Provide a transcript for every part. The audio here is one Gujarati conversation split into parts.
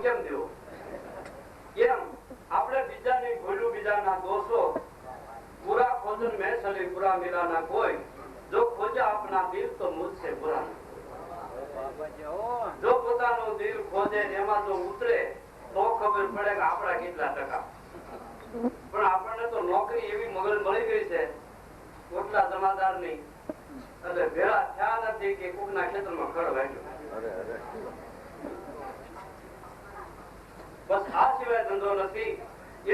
કેમ દેવો? એમ આપણે બીજાની ભૂલું બીજાના દોષો પૂરા ખોજન મેં ચલી પૂરા મિલાના કોઈ જો ખોજા આપના દિલ તો મુझसे बुरा જો પોતાનું દિલ ખોજે એમાં જો ઉતરે તો ખબર પડે કે આપણા કેટલા ટકા. પણ આપણને તો નોકરી એવી મગજ મળી ગઈ છે ઓટલા જમાદારની એટલે ભેળા થયા નથી કે કોકના ક્ષેત્રમાં ખડ વાગ્યો. બસ આ સિવાય ધંધો નથી.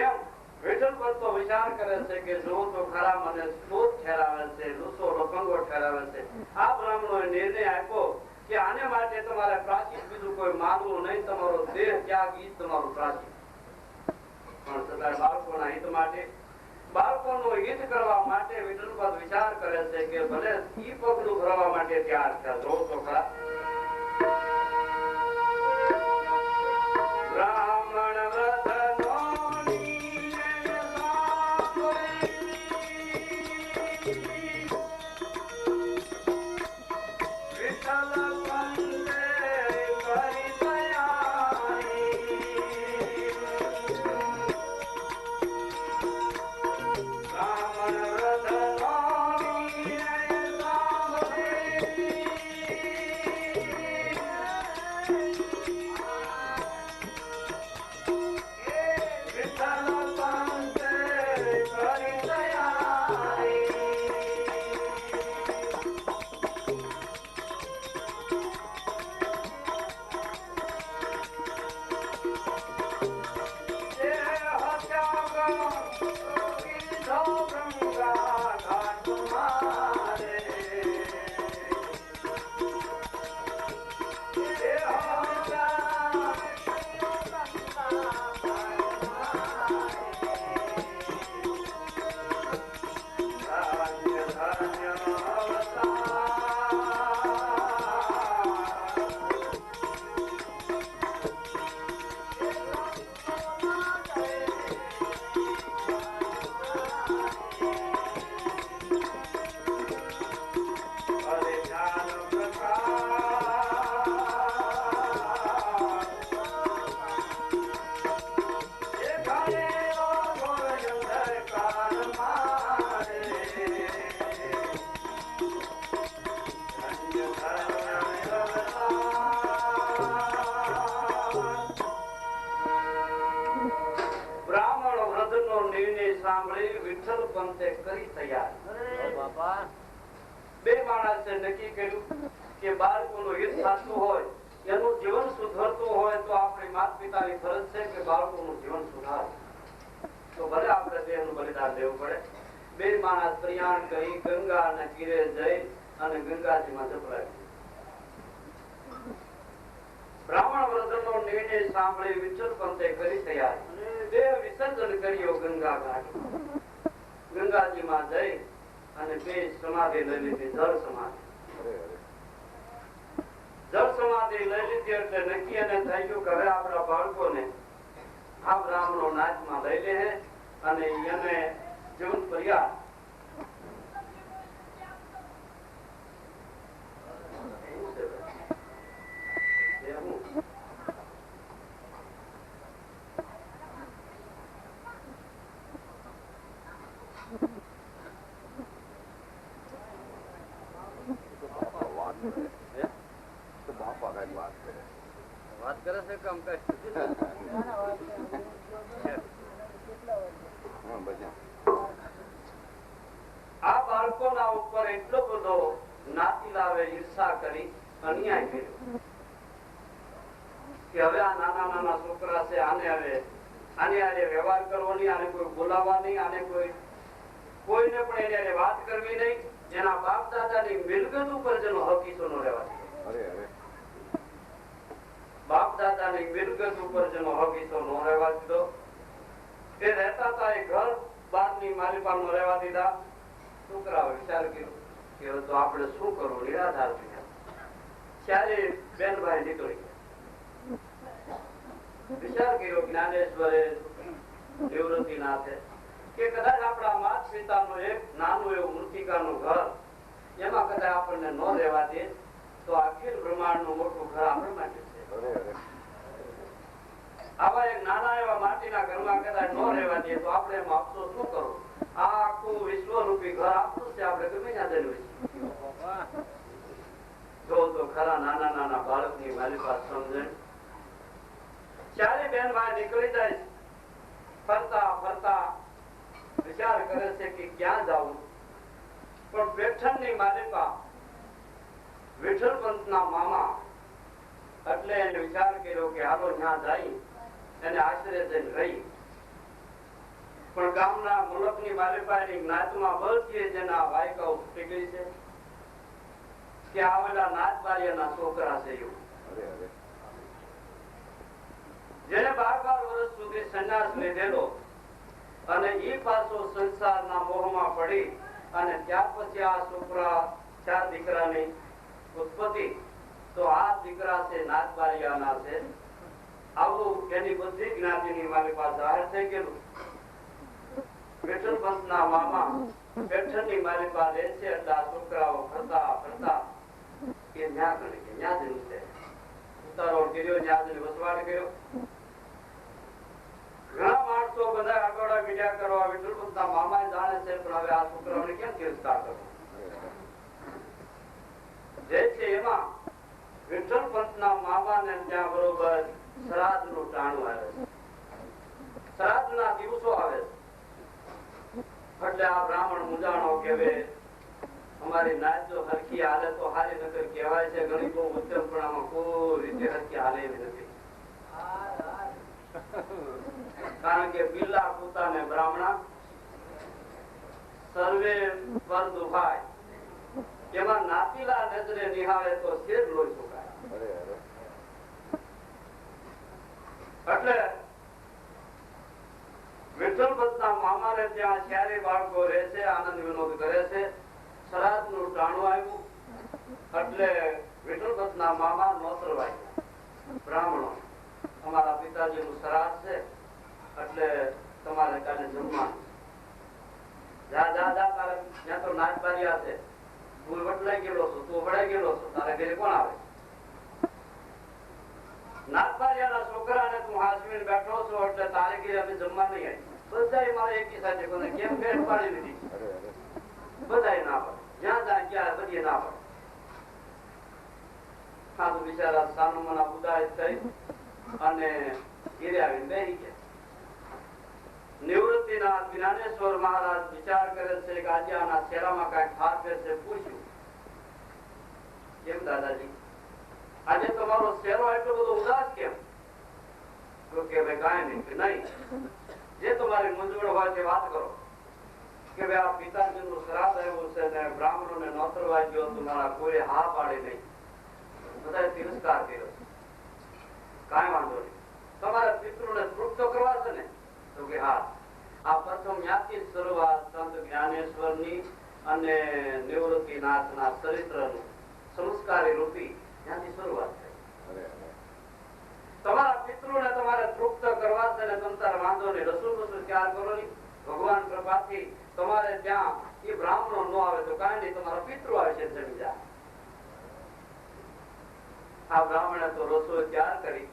એમ વિઠ્ઠલ પર તો વિચાર કરે છે કે જો તો ખરા મને સ્તોત ઠેરાવે છે, લૂસો રફંગો ઠેરાવે છે. આ બ્રાહ્મણોએ નિર્ણય આપ્યો કે આને માટે તમારે પ્રાચીન બીજું કોઈ માનવું નહીં, તમારો દેહ ત્યાગ ઈ તમારું પ્રાચીન. પણ છતાં બાળકોના હિત માટે, બાળકોનું હિત કરવા માટે વિઠ્ઠલપદ વિચાર કરે છે કે ભલે ઈ પગલું ભરવા માટે તૈયાર થયા. જો તો ખરા બ્રાહ્મણ વ્રતનો સાંભળી વિઠ્ઠલ પંતે કરી તૈયાર. બે માણસે નક્કી કર્યું કે બાળકોનું હિત સાચું હોય, એનું જીવન સુધરતું હોય તો આપણી માતા પિતાની ફરજ છે કે બાળકોનું જીવન સુધારે. તો ભલે આપણે દેહનું બલિદાન દેવું પડે. બે માણસ પ્રયાણ કરી ગંગા ના કિરે જઈ અને ગંગાજીમાં જપરાય. બ્રાહ્મણ વ્રતનો નિર્ણય સાંભળી વિઠ્ઠલ પંતે કરી તૈયાર. દેહ વિસર્જન કર્યો ગંગા ઘાટ. ગંગાજીમાં જઈ અને બે સમાધિ લઈ લીધી, જળ સમાધિ. જળ સમાધિ લઈ લીધી એટલે નક્કી અને થઈ ગયું કે હવે આપણા બાળકોને આ બ્રાહ્મણો નાચમાં લઈ લે અને એને જીવન પર્યા વાત કરે છે કમ કઈ આ બાળકોના ઉપર એટલો બધો નાતી લાવે ઈર્ષા કરી અન્યાય કર્યો કે હવે આ નાના નાના છોકરા છે આને હવે આને વ્યવહાર કરવો નહીં, આને કોઈ બોલાવવા નહીં, આને કોઈને પણ એને વાત કરવી નહીં. એના બાપ દાદાની મિલકત ઉપર જેનો હક ઈસો નો રહેવા દીધો. બાપ દાદાની મિલકત ઉપર જેનો હક ઈસો નો રહેવા દીધો. એ રહેતા હતા એ ઘર બારની માલિકા નો રહેવા દીધા. છોકરાઓ વિચાર કર્યો કે તો આપણે શું કરવું, નિરાધાર થયા. ત્યારે બેનભાઈ નીકળી ગયા. વિચાર કર્યો જ્ઞાનેશ્વરે નિવૃત્તિનાથે કે કદાચ આપણા માતા પિતાનું એક નાનું એવું મૃતિકાનું ઘર એમાં કદાચ આપણને ન રહેવા દે તો અખિલ બ્રહ્માંડ નું મોટું ઘર આપણા માટે છે. એવા એક નાના એવા માટીના ઘરમાં કદાચ ન રહેવા દે તો આપણે એમાં અફસોસ શું કરો? આ આખું વિશ્વરૂપી ઘર આપણું છે, આપણે ગમે ત્યાં જન્મે જો તો ખરા નાના નાના બાળકની મારી પાસે સમજણ. ચારે બેન બહાર નીકળી જાય, ફરતા ફરતા વિચાર કરે છે કે ક્યાં જવું, પણ પેઠણની માલિકા વિઠ્ઠલપંતના મામા એટલે એને વિચાર કર્યો કે હાલો ત્યાં જાય, એને આશરે જઈને રહી. પણ ગામના મુલકની માલિકાની જ્ઞાતમાં બળથી જેના વાયકાઓ પીગળી છે કે આવેલા નાથબારિયાના છોકરા છે એવું, જેને 12 વર્ષ સુધી સંન્યાસ લીધેલો અને ઈ પાછો સંસારના મોહમાં પડી અને ત્યાર પછી આ છોકરા 4 દીકરાની ઉત્પત્તિ. તો આ દીકરા છે નાથબારિયાના છે. આવું એની બધી જ્ઞાતિની મારી પાસે જાહેર થઈ ગયેલું. વિઠ્ઠલપંતના મામા પેઠણની મારી પાસે રહે છે એટલે આ છોકરાઓ ફરતા ફરતા કે ન્યા કરે કે ન્યા જવું છે. ઉતારો કર્યો, ન્યા જઈને વસવાટ કર્યો. ઘણા માણસો બધા આગળ મીડિયા કરવા વિઠ્ઠલપંતના મામા જાણે છે, પણ હવે આ છોકરાઓને કેમ તિરસ્કાર કરવો? જે છે એમાં વિઠ્ઠલપંતના મામાને ત્યાં બરોબર શ્રાદ્ધનું ટાણું આવે છે, શ્રાદ્ધના દિવસો આવે છે. એટલે આ બ્રાહ્મણ મુજાણો કહેવે અમારી નાત જો હરખી હાલે તો હારી નગર કહેવાય છે. ઘણી બહુ ઉત્તમપણામાં કોઈ રીતે હરખી હાલે એવી નથી. કારણ કે બિલ્લા કૂતા ને બ્રાહ્મણા સર્વે પર દુભાય, એમાં નાતીલા નજરે નિહાળે તો શેર લોહી સુકાય. એટલે વિઠ્ઠલપંતના મામાને ત્યાં ચારે બાળકો રહે છે, આનંદ વિનોદ કરે છે. શ્રાદ્ધનું ટાણું આવ્યું એટલે વિઠ્ઠલપંતના મામા નોતરવાય બ્રાહ્મણો, અમારા પિતાજીનું શ્રાદ્ધ છે એટલે તમારે કાલે જમવાનું. જા જા જા, તારે ત્યાં તો નાચબારિયા છે, તું વટલાઈ ગયેલો છો, તું વડાઈ ગયેલો છો, તારે ઘરે કોણ આવે? નાથબારિયાના છોકરાને તું હાસવીને બેઠો છો એટલે તારે ઘરે અમે જમવા નહીં આવી. બધા મારે એકી સાથે કોને કેમ ભેટ પાડી લીધી? બધા ના પડે, જ્યાં જાય ત્યાં બધી ના પડે. હા તો બિચારા સાનું મના ઉદાસ થઈ અને ઘેરે આવીને બેસી ગયા. નિવૃત્તિનાથ જ્ઞાનેશ્વર મહારાજ વિચાર કરે છે કે આજે આના શેરામાં કઈક ફાફે છે. પૂછ્યું કેમ દાદાજી આજે તમારો શેરો એટલો બધો ઉદાસ કેમ? તો કે ભાઈ કાંઈ નહીં, કે નહીં જે તમારી મૂંઝવણ હોય તે વાત કરો. કે ભાઈ આ પિતાજીનું શ્રાદ્ધ આવ્યું છે ને બ્રાહ્મણોને નોતરવા ગયો, તમારા કોઈ હા પાડે નહીં, બધા તિરસ્કાર કર્યો. કાંઈ વાંધો નહીં, તમારા પિતૃને તૃપ્ત કરવા છે ને? તો કે હા. આ પ્રથમ યાથી શરૂઆત સંત જ્ઞાનેશ્વરની અને નિવૃત્તિનાથના ચરિત્રનું સંસ્કારી રૂપી ત્યાંથી શરૂઆત થઈ. તમારા પિતૃને તમારે તૃપ્ત કરવા છે ને તમ તાર વાંધો નહીં, રસોઈ બસોઈ ત્યાર કરો નહીં. ભગવાન કૃપાથી તમારે ત્યાં એ બ્રાહ્મણો ન આવે તો કાંઈ નહીં, તમારા પિતૃ આવે છે જમી જાય. આ બ્રાહ્મણે તો રસોઈ તૈયાર કરી.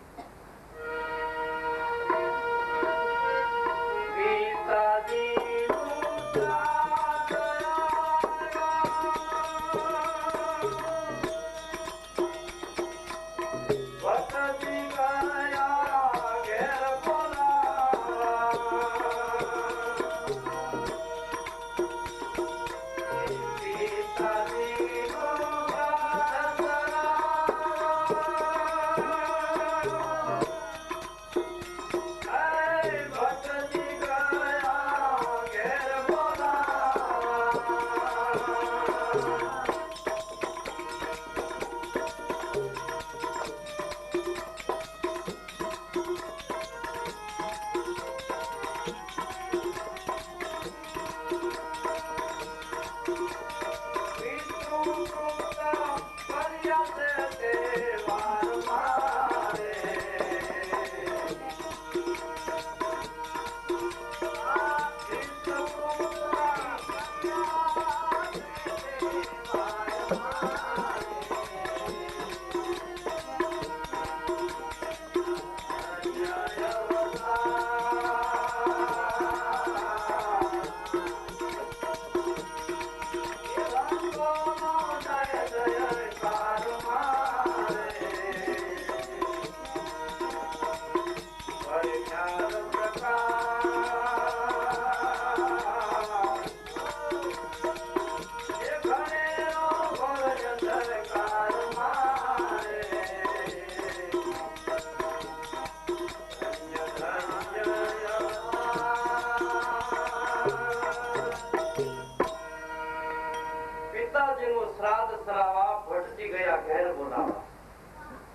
પિતાજીનું શ્રાદ્ધ સરાવા ભટજી ગયા ઘેર બોલાવા.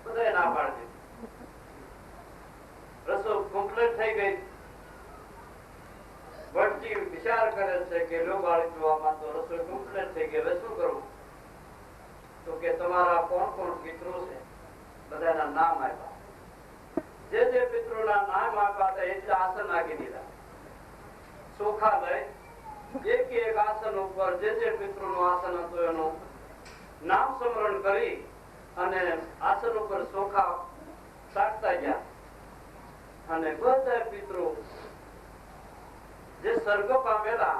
બધાએ ના પાડી દીધી. રસોઈ કમ્પ્લીટ થઈ ગઈ. ભટજી વિચાર કરે છે કે લો બાળી જોવામાં તો રસોઈ કમ્પ્લીટ થઈ ગઈ, હવે શું કરવું? તો કે તમારા કોણ કોણ પિતૃ છે બધાના નામ આપ્યા. જે જે પિતૃના નામ આપ્યા હતા એટલે આસન નાખી દીધા. ચોખા લઈ એક એક આસન ઉપર જે જે પિતૃનું આસન હતું એનું નામ સ્મરણ કરી અને આસન ઉપર ચોખા સાટતા ગયા. અને બધા પિતૃ જે સ્વર્ગ પામેલા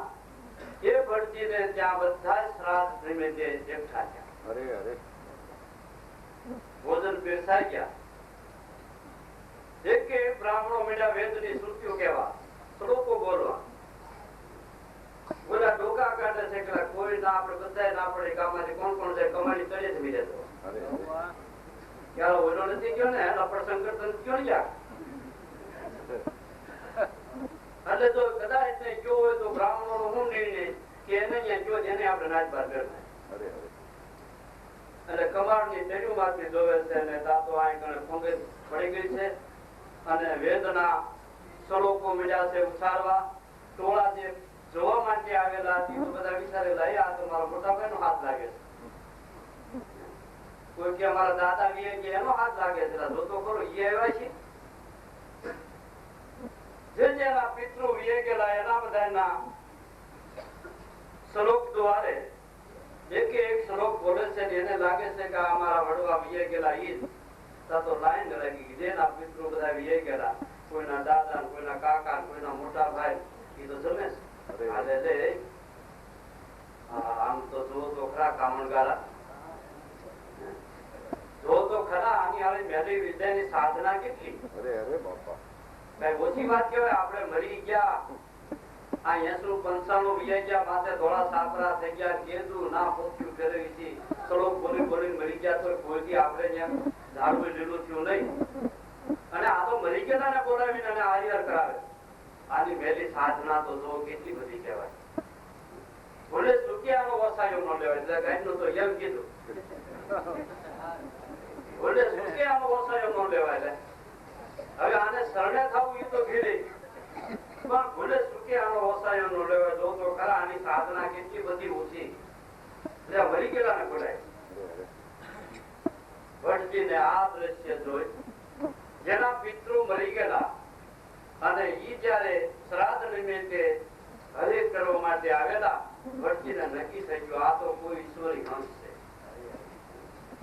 એ ભટજીને ત્યાં બધા શ્રાદ્ધ નિમિત્તે એકઠા થયા. ભોજન પીરસાઈ ગયા. એક એક બ્રાહ્મણો મીડા વેદની શ્રુતિઓ કહેવા, શ્લોકો બોલવા. બોલા ડોકા કાઢે છે કે કોઈ ના આપણે બધાય ના પડે. ગામમાંથી કોણ કોણ જાય કમાણી કરીએ છે મીડે તો ક્યારે ઓલો નથી ગયો ને આપણે સંકર્ષણ ક્યો ને એટલે જો કદાચ ને ગયો હોય તો બ્રાહ્મણો નો શું નિર્ણય કે એને અહીંયા ગયો જેને આપણે નાચબાર કરતા. એટલે કમાડ ની ટેડ્યુ માંથી જોવે છે અને દાંતો આ પડી ગઈ છે અને વેદના શ્લોકો મીડ્યા છે ઉચ્ચારવા. ટોળા જે જોવા માટે આવેલા હતી તો બધા વિચારેલા આ તો મારા મોટા ભાઈ નો હાથ લાગે છે. કોઈ કે અમારા દાદા કે એનો હાથ લાગે છે. જોતો ખરો એ આવ્યા છે. જે જેના પિતૃ વિયે ગયેલા એના બધાના શ્લોક દ્વારે એક એક શ્લોક બોલે છે. એને લાગે છે કે અમારા વડવા વિયે ગયેલા ઈ તો લાઈન લાગી. જેના પિતૃ બધા વિયે ગયેલા, કોઈના દાદા, કોઈના કાકા, કોઈના મોટા ભાઈ, એ તો જમે છે. આમ તો જો તો ખરા કામણગારા, જો તો ખરા આની હારે મેલી વિદ્યાની સાધના કેટલી. કઈ ઓછી વાત કહેવાય. આપણે મરી ગયા આ 80-95 વિયા ગયા, માથે ધોળા સાપરા થઈ ગયા, કેદું ના પોખ્યું ફેરવી છે, સળોક બોલી બોલી મરી ગયા તો કોઈથી આપણે જેમ ઝાડવું લીલું થયું નહીં. અને આ તો મરી ગયા ને બોલાવીને અને હારિયાર કરાવે. આની વહેલી સાધના તો જો કેટલી બધી કહેવાય. ભલે સુકિયાનો વસાયો ન લેવાય. એટલે ગાયનું તો એમ કીધું ભલે સુકિયાનો વસાયો ન લેવાય. હવે આને શરણે થવું એ તો ઘીરી પણ ભલે સુકિયાનો વસાયો ન લેવાય. જો તો ખરા આની સાધના કેટલી બધી ઊંચી. એટલે મરી ગયેલા ને બોલાય. ભટજીને આ દ્રશ્ય જોઈ જેના પિતૃ મરી ગયેલા અને ઈ જયારે શ્રાદ્ધ નિમિત્તે હરિ કરવા માટે આવેલા, ભટજીને નક્કી થઈ ગયું આ તો કોઈ ઈશ્વરી અંશ છે,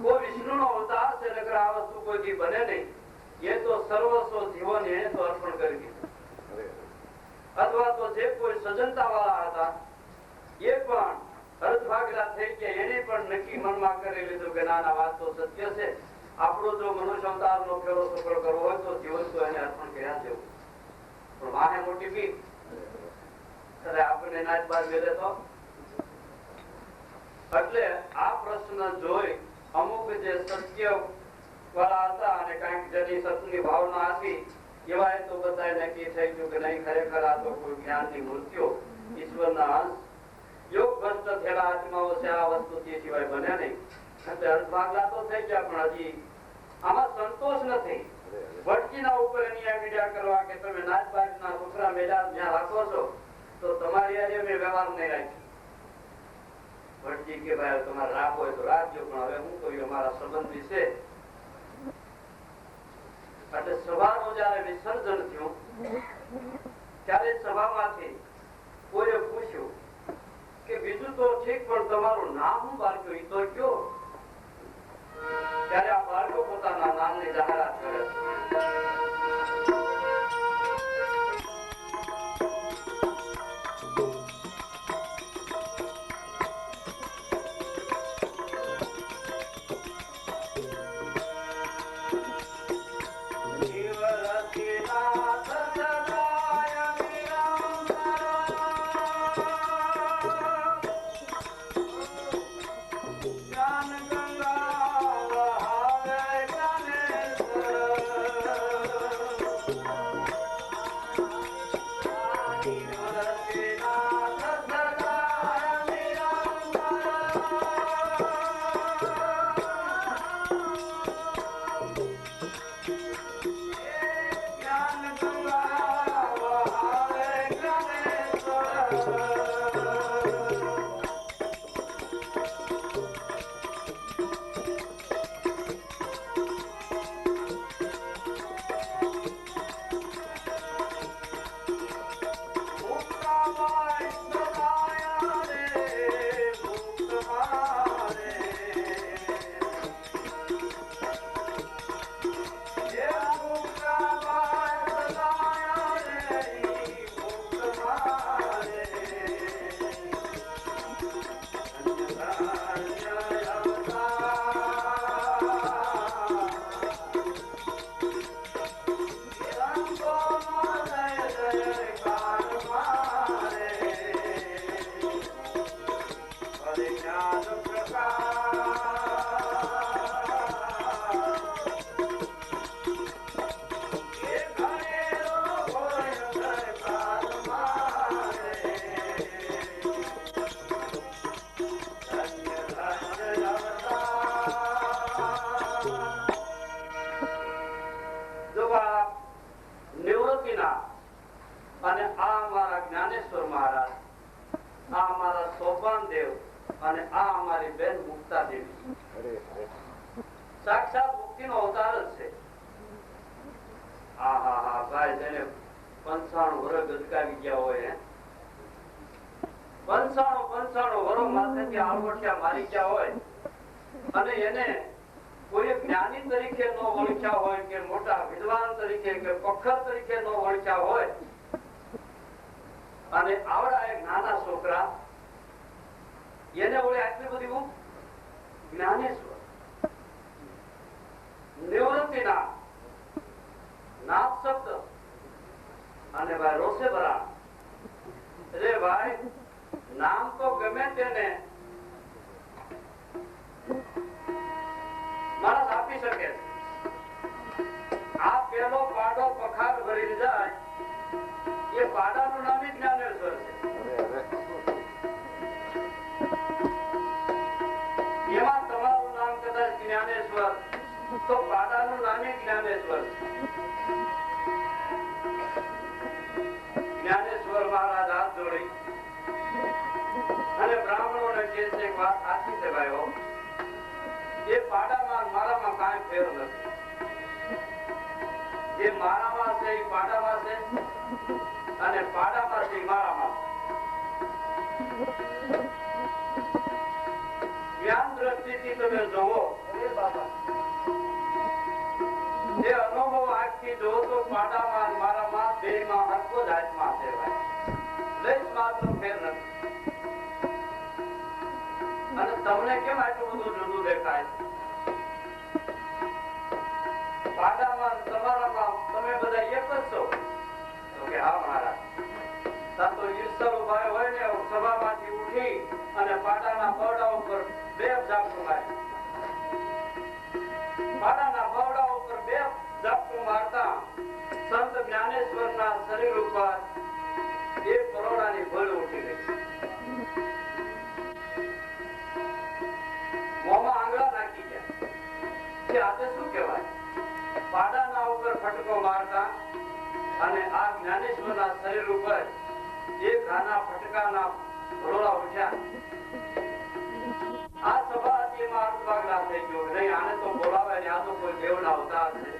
કોઈ વિષ્ણુ નો અવતાર છે. નકર આ વસ્તુ કોઈથી બને નહીં. એ તો સર્વસ્વ જીવન એને તો અર્પણ કરી દીધું. અથવા તો જે કોઈ સજનતા વાળા હતા એ પણ અર્ધભાગલા થઈ ગયા. એને પણ નક્કી મનમાં કરી લીધું કે ના વાત તો સત્ય છે. આપણો જો મનુષ્ય અવતાર નો ફેરો સફળ કરવો હોય તો જીવન તો એને અર્પણ કર્યા જેવું. પણ માહે મોટી બીક. આપણને નાચ બાર મેળે તો એટલે આ પ્રશ્ન જોઈ અમુક જે સત્ય વાળા હતા અને કઈક જેની સત્યની ભાવના હતી એવા તો બધા નક્કી થઈ ગયું કે નહીં, ખરેખર આ તો કોઈ જ્ઞાનની મૂર્તિઓ, ઈશ્વરના અંશ, યોગ ભ્રષ્ટ થયેલા આત્માઓ છે. આ વસ્તુ તે સિવાય બને નહીં. અર્ધભાગલા તો થઈ ગયા પણ હજી આમાં સંતોષ નથી. ભટજીના ઉપર એની મીડિયા કરવા કે તમે નાચબાજના છોકરા મેળા જ્યાં રાખો છો તો તમારી આજે મેં વ્યવહાર નહીં રાખ્યો. ભટજી કે ભાઈ તમારે રાખવો હોય તો રાખજો, પણ હવે હું કહ્યું અમારા સંબંધી છે. એટલે સભાનું જયારે વિસર્જન થયું ત્યારે સભામાંથી કોઈએ પૂછ્યું કે બીજું તો ઠીક પણ તમારું નામ શું બાળક્યું એ તો કયો. ત્યારે આ બાળકો પોતાના નામની જાહેરાત કરે છે. અને આ અમારા જ્ઞાનેશ્વર મહારાજ, આ અમારા સોપાન દેવ અને આ અમારી બેન મુક્તા દેવી સાક્ષાત મુક્તિનો અવતાર જ છે. ભાઈ જેને 95 વર્ષ ગજકાવી ગયા હોય, 95 વર્ષ માથેથી આળવટિયા મારી ગયા હોય અને એને કોઈ જ્ઞાની તરીકે નો ઓળખ્યા હોય કે મોટા વિદ્વાન તરીકે કે પખર તરીકે નો ઓળખ્યા હોય અને આવડા એક નાના છોકરા એને ઓળે આટલી બધી હું જ્ઞાનેશ્વર નિવૃત્તિના નામ શબ્દ અને ભાઈ રોષે ભરા. રે ભાઈ નામ તો ગમે તેને માણસ આપી શકે. આ પેલો પાડો પખાર ભરી જાય એ પાડાનું નામ જ જ્ઞાનેશ્વર છે. એમાં તમારું નામ કદાચ જ્ઞાનેશ્વર તો પાડાનું નામ જ્ઞાનેશ્વર છે. જ્ઞાનેશ્વર મહારાજ હાથ જોડી અને બ્રાહ્મણોને કહે છે વાત સાચી છે ભાઈઓ, એ પાડામાં મારામાં કાંઈ ફેર નથી. જે મારામાં છે એ પાડામાં છે અને પાડામાં છે મારામાં. જ્ઞાન દ્રષ્ટિથી તમે જોવો, જે અનુભવ આંખથી જોવો તો પાડામાં મારામાં બેમાં હરકો જ હાથમાં છે ભાઈ, લઈ માત્ર ફેર નથી. અને તમને કેમ આટલું બધું જુદું દેખાય? પાડામાં તમારામાં તમે બધા એક જ છો? તો કે હા મહારાજ. તો ઈશ્વર ભાઈ હોય ને સભામાંથી ઉઠી અને પાડાના બરડા ઉપર બે ઝાપટું મારી. પાડાના બરડા ઉપર બે ઝાપટું મારતા સંત જ્ઞાનેશ્વરના શરીર ઉપર એક કરોડાની ભળ ઉઠી ગઈ. મોંમાં આંગળા નાખી ગયા કે આજે શું કહેવાય? પાડાના ઉપર ફટકો મારતા અને આ જ્ઞાનેશ્વરના શરીર ઉપર એક ઘાના ફટકાના ભરોડા ઉઠ્યા. આ સભા હતી એમાં અર્થભાગલા થઈ ગયો. નહીં, આને તો બોલાવાય ને, આ તો કોઈ દેવના અવતાર છે.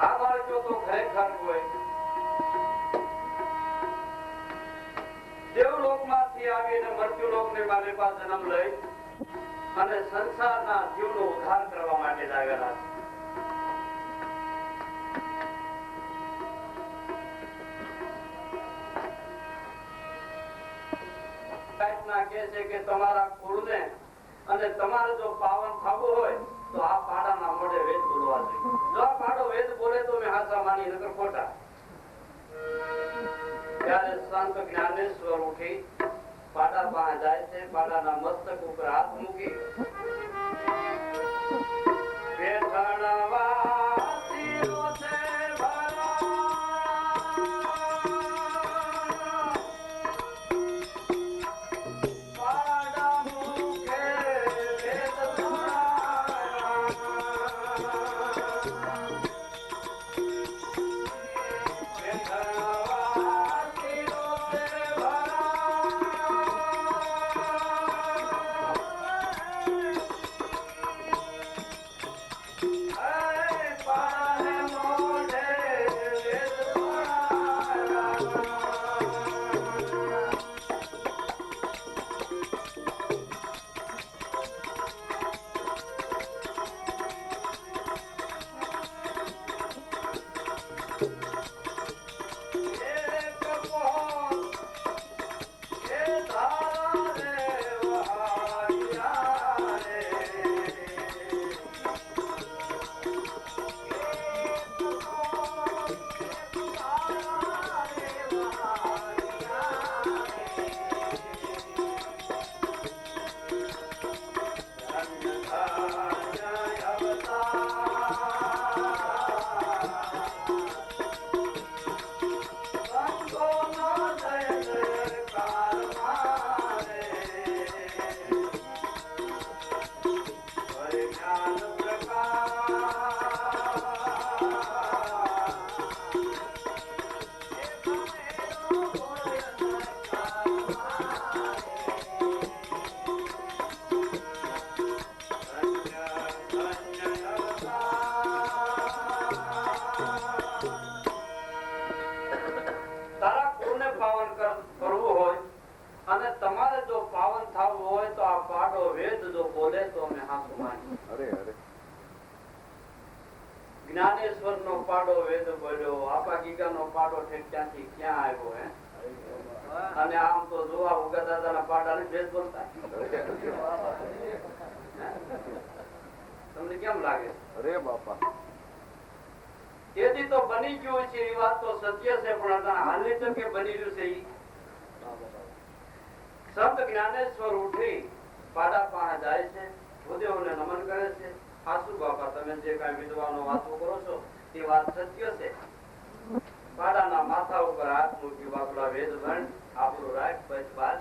આ બાળકો તો ખરેખર કોઈ દેવલોકમાંથી આવીને મૃત્યુલોકની મારી પાસે જન્મ લઈ અને સંસારના જીવનો ઉદ્ધાર કરવા માટે જ આવેલા છે. કહે છે કે તમારા કુળને અને તમારે જો પાવન થવું હોય તો આ પાડાના મોઢે વેદ બોલવા જોઈએ. જો આ પાડો વેદ બોલે તો મેં હાચા માની, નકર ખોટા. ત્યારે સંત જ્ઞાનેશ્વર ઉઠી પાડા પાસે જાય છે. પાડાના મસ્તક ઉપર હાથ મૂકી Hey! પાડો વેદ બોલ્યો, આપા ગીગાનો પાડો ઠેક ક્યાંથી ક્યાં આવ્યો હે? અને આમ તો જોવા ઉગા દાદાના પાડાને ભેદ બોલતા. તમને કેમ લાગે? અરે બાપા, તેથી તો બની ગયું છે એ વાત તો સત્ય છે, પણ હાલની તકે બની રહ્યું છે ઈ. સંત જ્ઞાનેશ્વર ઉઠી પાડા પાસે જાય છે, ભૂદેવને નમન કરે છે. હાસુ બાપા, તમે જે કાંઈ વિદ્વાનો વાતો કરો છો તે વાત સત્ય છે. પાડાના માથા ઉપર હાથ મૂકી, બાપલા વેદ ભણ આપણું રાખ બસ બાદ.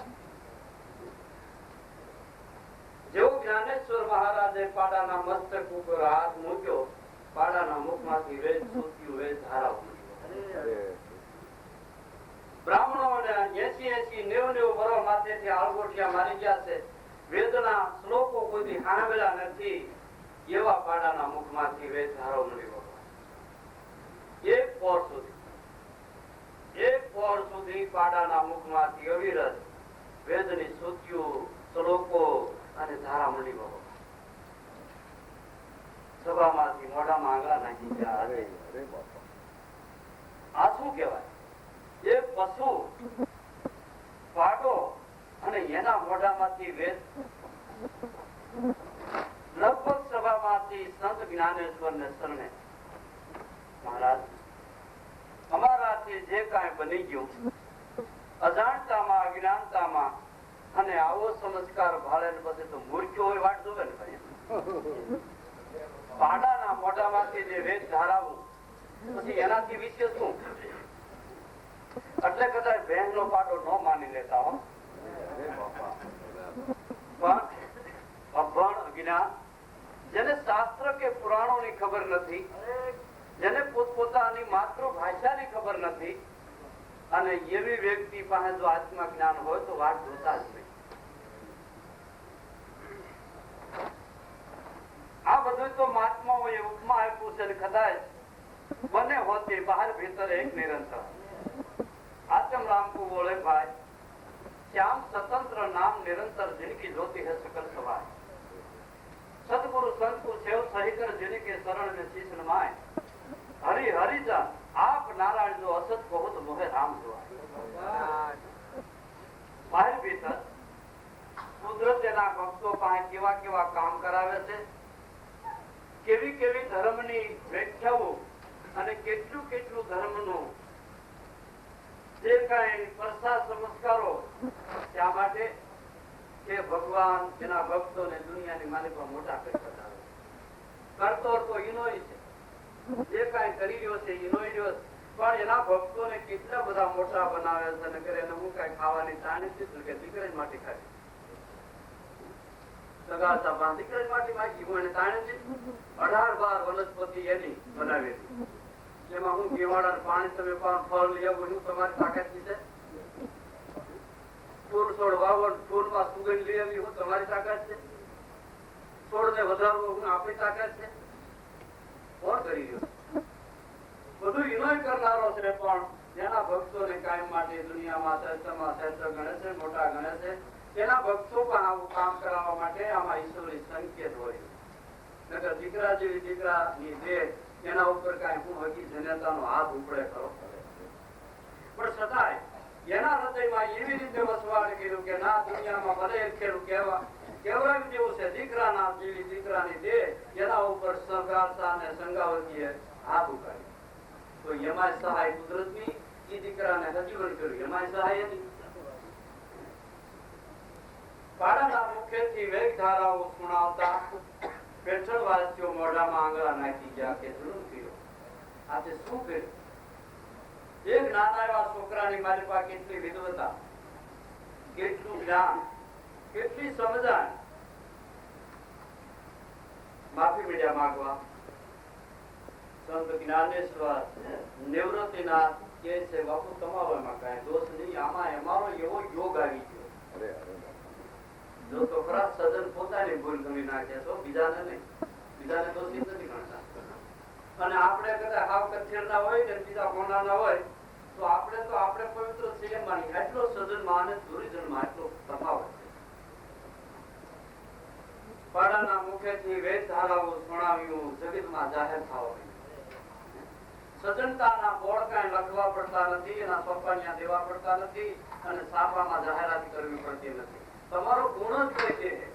જેવું જ્ઞાનેશ્વર મહારાજે પાડાના મસ્તક ઉપર હાથ મૂક્યો, પાડાના મુખમાંથી વેદ સૂત્યું, વેદ ધારા ઉમટ્યો. બ્રાહ્મણોને 80-90 વર્ષ માથેથી આળગોઠિયા મારી ગયા છે. વેદના શ્લોકો કોઈ સાંભળ્યા નથી એવા પાડાના મુખમાંથી વેદ ધારો મળ્યો. એક પોર સુધી પાડાના મુખમાંથી અવિરત વેદની સૂત્યો, શ્લોકો અને ધારા મળી ગયો. સભામાંથી મોઢામાં આંગળા નાખી ગયા. અરે અરે બાપા, આ શું કહેવાય? એક પશુ પાડો અને એના મોઢામાંથી વેદ. લગભગ સભામાંથી સંત જ્ઞાનેશ્વરને શરણે, મહારાજ અમારાથી જે કાંઈ બની ગયું અજાણતામાં, અજ્ઞાનતામાં, અને આવો સંસ્કાર ભાળે પછી તો મૂર્ખ્યો હોય વાટ જોવે ને ભાઈ. પાડાના મોઢામાંથી જે વેદ ધારાવું પછી એનાથી વિશે શું? એટલે કદાચ બહેન નો પાડો ન માની લેતા હો, પણ અભણ અજ્ઞાન, જેને શાસ્ત્ર કે પુરાણો ની ખબર નથી, જેને પોતપોતાની માતૃભાષાની ખબર નથી, અને એવી વ્યક્તિ પાસે જો આત્મા જ્ઞાન હોય તો વાત જોતા જ નહીં. આ બધું તો મહાત્માઓએ ઉપમા આપ્યું છે. કદાચ બને હોતી બહાર ભીતર એક નિરંતર. आत्म राम को बोले भाई, श्याम स्वतंत्र नाम निरंतर जिनकी ज्योति है सकल सवाय. सतगुरु संत को सेव सही कर जिनके शरण में शीश नमाए. हरि हरि जन आप नारायण जो असत कहो तो मोहे राम जो. બહાર ભીતર કુદરત એના ભક્તો પાસે કેવા કેવા કામ કરાવે છે, કેવી કેવી ધર્મની વ્યાખ્યાઓ અને કેટલું કેટલું ધર્મનું જે કઈ પ્રસાદ સંસ્કારો, શા માટે કે ભગવાન તેના ભક્તોને દુનિયાની માલિકો મોટા કરી બતાવે. કરતો તો ઈનોય છે, જે કઈ કરી રહ્યો છે ઈનોય રહ્યો, પણ એના ભક્તોને કેટલા બધા મોટા બનાવે છે. અને કરે હું કઈ ખાવાની તાણી દીધું કે દીકરી માટે ખાય, સગાતા પણ દીકરી માટે માગી હું એને તાણી દીધું. 18-12 વનસ્પતિ એની બનાવી હતી, જેમાં હું કેવાડા પાણી તમે ફળ લઈ આવો, હું તમારી તાકાત છે. ફૂલ છોડ વાવો, ફૂલમાં સુગંધ લઈ આવી, હું તમારી તાકાત છે. છોડ ને વધારવો, હું આપણી તાકાત છે. કોણ કરી રહ્યો? બધું ઇનોય કરનારો છે, પણ જેના ભક્તોને કાયમ માટે દુનિયામાં શ્રેષ્ઠ ગણે છે, મોટા ગણે છે, તેના ભક્તો પણ આવું કામ કરાવવા માટે આમાં ઈશ્વરી સંકેત હોય. નકર દીકરા જેવી દીકરાની દેહ એના ઉપર કઈ હું હકી જનતાનો હાથ ઉપડે ખરો. પણ છતાંય એના હૃદયમાં એવી રીતે વસવાટ કર્યું કે ના દુનિયામાં ભલે ખેડૂત કેવરાવી જેવું છે. દીકરાના જેવી દીકરાની દેહ એના ઉપર સંગારતા અને સંગાવતીએ હાથ ઉપાડ્યો. તો એમાં સહાય કુદરતની, એ દીકરાને સજીવન કર્યું, એમાં સહાય એની. પાડાના મુખેથી વેગ ધારાઓ સુણાવતા પેઠળવાસીઓ મોઢામાં આંગળા નાખી ગયા કે જુલુમ કર્યો. આજે શું કર્યું? એક નાના એવા છોકરાની મારી પાસે કેટલી વિદ્વતા, કેટલું જ્ઞાન, કેટલી સમજણ. માફી મીડિયા માંગવા સંત જ્ઞાનેશ્વર નિવૃત્તિનાથ કે છે, બાપુ તમારો એમાં કઈ દોષ નહીં, આમાં અમારો એવો યોગ આવી ગયો. જો તો ખરા સજન પોતાની ભૂલ કરી નાખે તો બીજાને નહીં, બીજાને દોષિત નથી ગણતા. અને આપણે કદાચ હાવ કથેરના હોય ને બીજા કોનાના હોય તો આપણે પવિત્ર છીએ માની. એટલો સજનમાં અને દુર્જનમાં એટલો તફાવત છે. પાડાના મુખેથી વેદ ધારાઓ સુણાવ્યું, જગતમાં જાહેર થવા. સજનતાના બોર્ડ કાંઈ લખવા પડતા નથી, એના સોપાનિયા દેવા પડતા નથી અને છાપામાં જાહેરાત કરવી પડતી નથી. તમારો ગુણ જ કહી દે.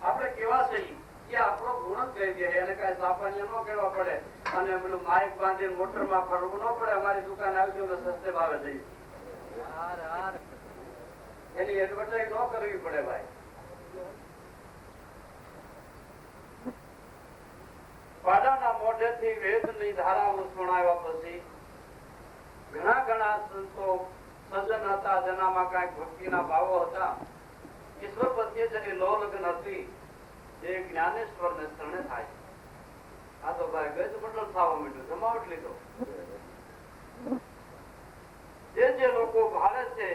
આપણે કેવા છીએ એ આપણો ગુણ જ કહી દે. એને કાંઈ છાપાનિયા ન કહેવા પડે અને પેલું માઇક બાંધીને મોટરમાં ફરવું ન પડે. અમારી દુકાન આવજો તો સસ્તે ભાવે જઈએ. એની એડવર્ટાઈઝ ન કરવી પડે ભાઈ. પાડાના મોઢેથી વેદની ધારાઓ સુણાવ્યા પછી ઘણા સંતો સજ્જન હતા, જેનામાં કાંઈક ભક્તિના ભાવો હતા. ઈશ્વર પ્રત્યે જેની લો લગ્ન હતી એ જ્ઞાનેશ્વરને શરણે થાય. આ તો ભાઈ ગજ મતલબ થવા માંડ્યું, જમાવટ લીધો. જે લોકો ભારે છે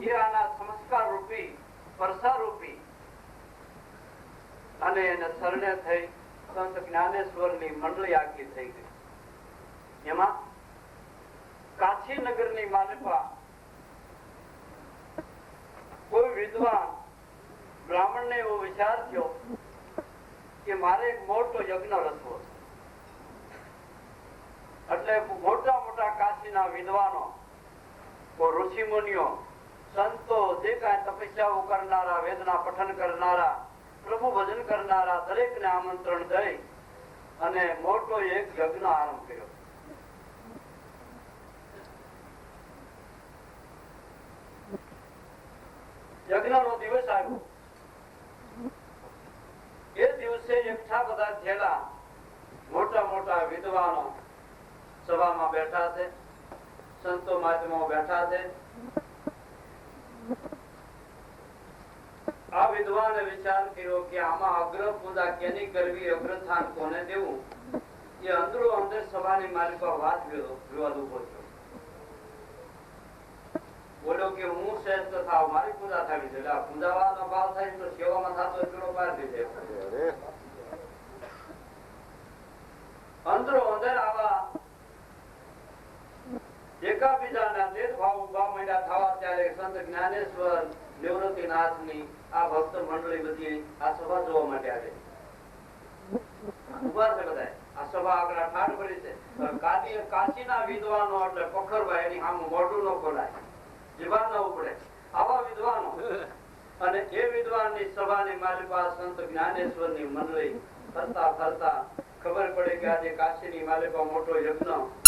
એ આના સંસ્કાર રૂપી, પરસા રૂપી અને એને શરણે થઈ સંત જ્ઞાનેશ્વરની મંડળી આખી થઈ ગઈ. એમાં કાશીનગરની માલિપા કોઈ વિદ્વાન બ્રાહ્મણને એવો વિચાર થયો કે મારે એક મોટો યજ્ઞ રચવો. એટલે મોટા કાશીના વિદ્વાનો, ઋષિ મુનિઓ, સંતો, જે કાંઈ તપસ્યાઓ કરનારા, વેદના પઠન કરનારા, પ્રભુ ભજન કરનારા દરેકને આમંત્રણ દઈ અને મોટો એક યજ્ઞ આરંભ કર્યો. યજ્ઞનો દિવસ આવ્યો. એ દિવસે એકઠા બધા થયેલા મોટા વિદ્વાનો સભામાં બેઠા છે, સંતો મહાત્માઓ બેઠા છે. આ વિદ્વાને વિચાર કર્યો કે આમાં અગ્ર પૂજા કેની કરવી, અગ્રસ્થાન કોને દેવું. એ અંદરો અંદર સભાની માલિકા વાત વિવાદ ઉભો થયો. બોલ્યો કે હું શ્રેષ્ઠ થાવ, મારી પૂજા થવી છે. એટલે પૂજાવાનો ભાવ થાય તો સેવામાં થતો એટલો પાર થઈ જાય. અંદરો અંદર આવા એકાબીજાના ભેદભાવ ઉભા માંડ્યા થવા ત્યારે સંત જ્ઞાનેશ્વર નિવૃત્તિનાથની આ ભક્ત મંડળી બધી આ સભા જોવા માટે આવે. ઉભા છે બધા. આ સભા આગળ ઠાઠ પડી છે. કાશીના વિદ્વાનો એટલે પખરવા, એની આમ મોઢું ન ખોલાય, જીવાન ન ઉપડે. આવા વિદ્વાનો અને એ વિદ્વાનની સભાની માલિકા સંત જ્ઞાનેશ્વરની મંડળી ફરતા ખબર પડે કે આજે કાશીની માલિકા મોટો યજ્ઞ